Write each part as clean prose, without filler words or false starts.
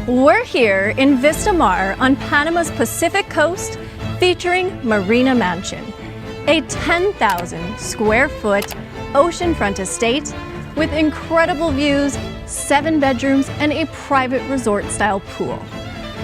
We're here in Vista Mar on Panama's Pacific coast, featuring Marina Mansion, a 10,000 square foot oceanfront estate with incredible views, 7 bedrooms, and a private resort style pool.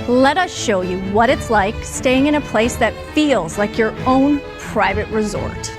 Let us show you what it's like staying in a place that feels like your own private resort.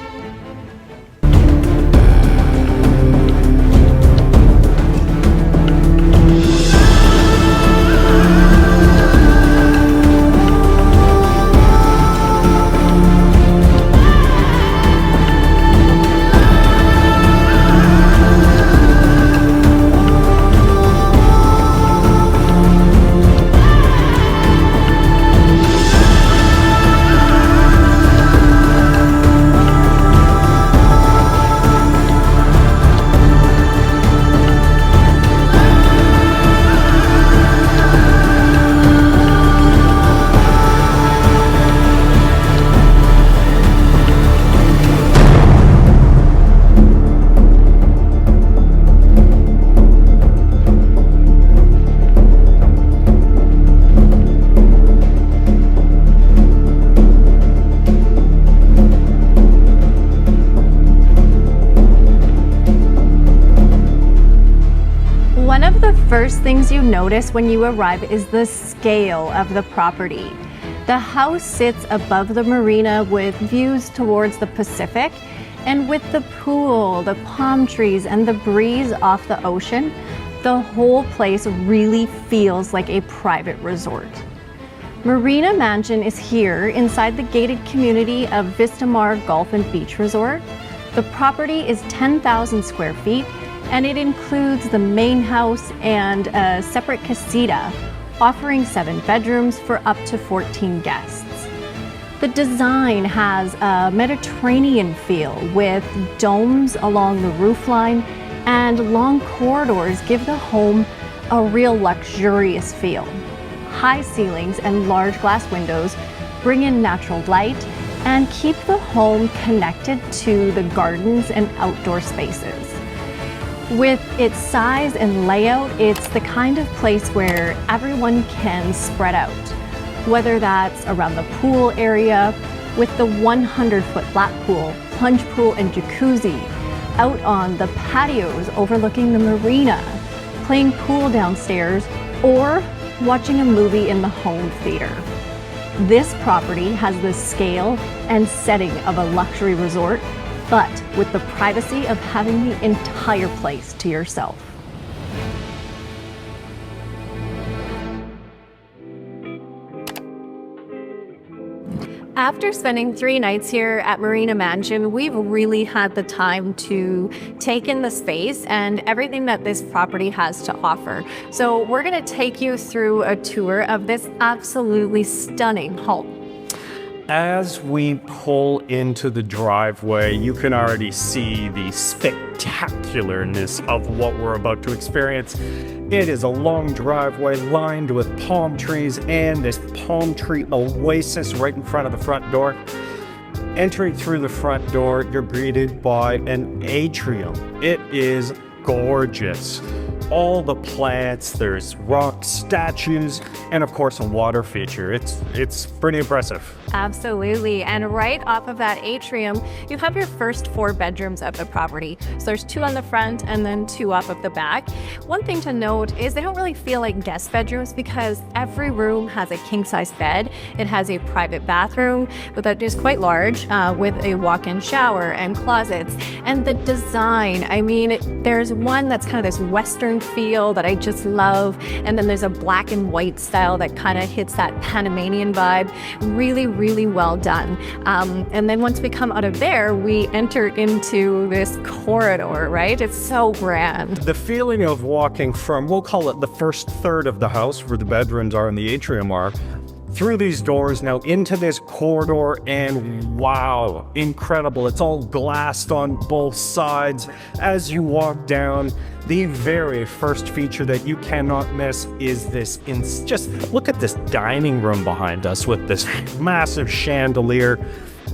One of the first things you notice when you arrive is the scale of the property. The house sits above the marina with views towards the Pacific, and with the pool, the palm trees, and the breeze off the ocean, the whole place really feels like a private resort. Marina Mansion is here inside the gated community of Vista Mar Golf and Beach Resort. The property is 10,000 square feet, and it includes the main house and a separate casita, offering 7 bedrooms for up to 14 guests. The design has a Mediterranean feel with domes along the roofline, and long corridors give the home a real luxurious feel. High ceilings and large glass windows bring in natural light and keep the home connected to the gardens and outdoor spaces. With its size and layout, it's the kind of place where everyone can spread out, whether that's around the pool area with the 100-foot flat pool, plunge pool, and jacuzzi, out on the patios overlooking the marina, playing pool downstairs, or watching a movie in the home theater. This property has the scale and setting of a luxury resort, but with the privacy of having the entire place to yourself. After spending 3 nights here at Marina Mansion, we've really had the time to take in the space and everything that this property has to offer. So we're gonna take you through a tour of this absolutely stunning home. As we pull into the driveway, you can already see the spectacularness of what we're about to experience. It is a long driveway lined with palm trees and this palm tree oasis right in front of the front door. Entering through the front door, you're greeted by an atrium. It is gorgeous. All the plants, there's rock statues, and of course a water feature. It's pretty impressive. Absolutely, and right off of that atrium, you have your first 4 bedrooms of the property. So there's 2 on the front and then 2 off of the back. One thing to note is they don't really feel like guest bedrooms because every room has a king-size bed. It has a private bathroom that is quite large with a walk-in shower and closets. And the design, I mean, there's one that's kind of this Western feel that I just love, and then there's a black and white style that kind of hits that Panamanian vibe. Really well done. And then once we come out of there, we enter into this corridor, right? It's so grand. The feeling of walking from, we'll call it the first third of the house where the bedrooms are and the atrium are, through these doors now into this corridor, and wow, incredible. It's all glassed on both sides. As you walk down, the very first feature that you cannot miss is this, just look at this dining room behind us with this massive chandelier.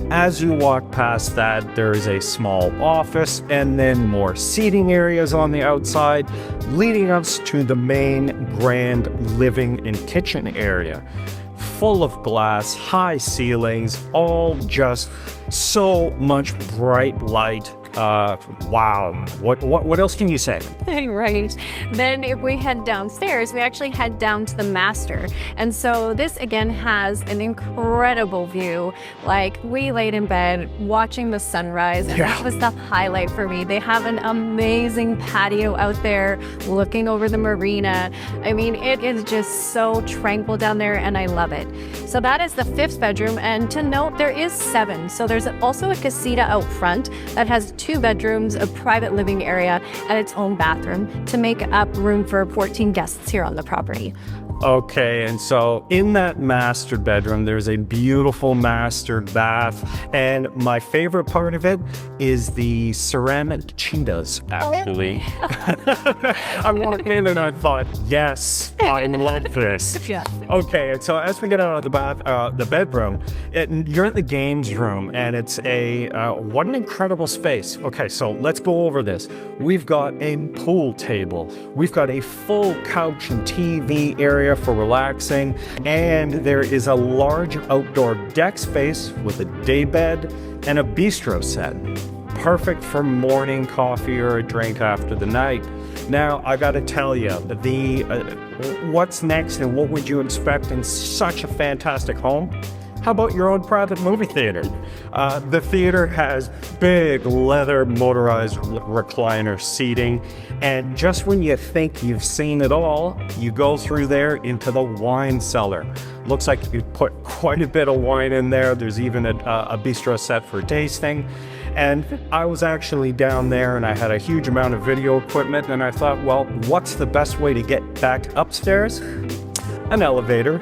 As you walk past that, there is a small office and then more seating areas on the outside, leading us to the main grand living and kitchen area. Full of glass, high ceilings, all just so much bright light. Wow. What else can you say? Right. Then if we head downstairs, we actually head down to the master. And so this again has an incredible view. Like, we laid in bed watching the sunrise, and that was the highlight for me. They have an amazing patio out there looking over the marina. I mean, it is just so tranquil down there, and I love it. So that is the 5th bedroom, and to note, there is 7. So there's also a casita out front that has 2 bedrooms, a private living area, and its own bathroom to make up room for 14 guests here on the property. Okay, and so in that master bedroom, there's a beautiful master bath, and my favorite part of it is the ceramic cheetahs, actually. I walked in and I thought, yes, I love this. Yeah. Okay, and so as we get out of the bedroom, you're in the games room, and it's what an incredible space. Okay, so let's go over this. We've got a pool table. We've got a full couch and TV area for relaxing, and there is a large outdoor deck space with a daybed and a bistro set. Perfect for morning coffee or a drink after the night. Now, I gotta tell you, what's next and what would you expect in such a fantastic home? How about your own private movie theater? The theater has big leather motorized recliner seating, and just when you think you've seen it all, you go through there into the wine cellar. Looks like you put quite a bit of wine in there. There's even a bistro set for tasting. And I was actually down there and I had a huge amount of video equipment, and I thought, well, what's the best way to get back upstairs? An elevator.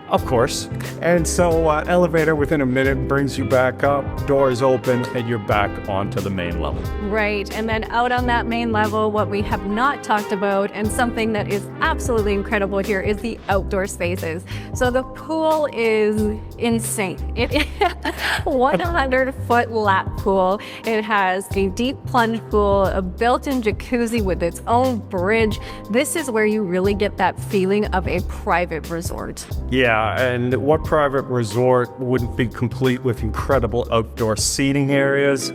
Of course. And so elevator within a minute brings you back up, doors open, and you're back onto the main level. Right. And then out on that main level, what we have not talktalked about, and something that is absolutely incredible here, is the outdoor spaces. So the pool is insane. It is a 100-foot lap pool. It has a deep plunge pool, a built-in jacuzzi with its own bridge. This is where you really get that feeling of a private resort. Yeah, and what private resort wouldn't be complete with incredible outdoor seating areas?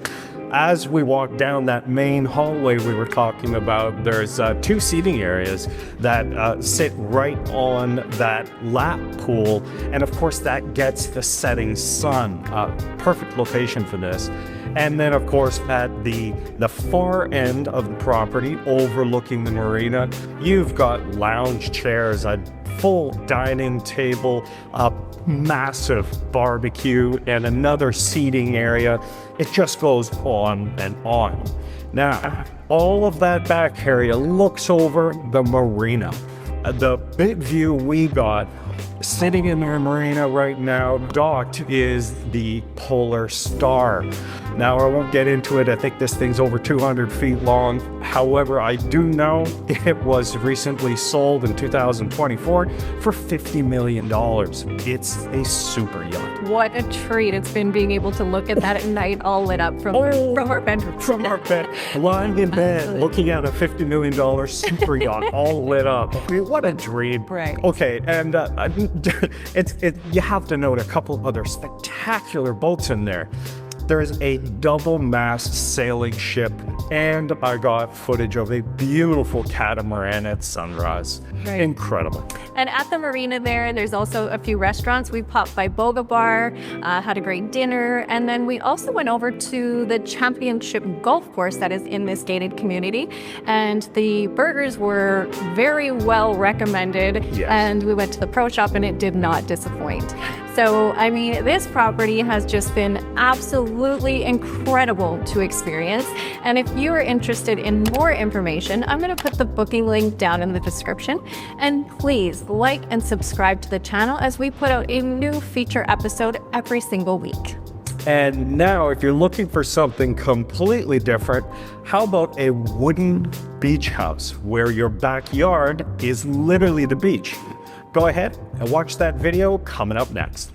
As we walk down that main hallway we were talking about, there's 2 seating areas that sit right on that lap pool. And of course, that gets the setting sun. Perfect location for this. And then, of course, at the far end of the property, overlooking the marina, you've got lounge chairs, a full dining table, a massive barbecue, and another seating area. It just goes on and on. Now, all of that back area looks over the marina. The big view we got sitting in the marina right now, docked, is the Polar Star. Now, I won't get into it. I think this thing's over 200 feet long. However, I do know it was recently sold in 2024 for $50 million. It's a super yacht. What a treat it's been being able to look at that at night, all lit up from our bedroom. From our bed, lying in bed, looking at a $50 million super yacht, all lit up. I mean, what a dream. Right. Okay, and you have to note a couple other spectacular boats in there. There's a double-mast sailing ship, and I got footage of a beautiful catamaran at sunrise. Right. Incredible. And at the marina there's also a few restaurants. We popped by Boga Bar, had a great dinner, and then we also went over to the Championship Golf Course that is in this gated community. And the burgers were very well recommended. Yes. And we went to the pro shop and it did not disappoint. So, I mean, this property has just been absolutely incredible to experience. And if you are interested in more information, I'm going to put the booking link down in the description. And please like and subscribe to the channel as we put out a new feature episode every single week. And now, if you're looking for something completely different, how about a wooden beach house where your backyard is literally the beach? Go ahead and watch that video coming up next.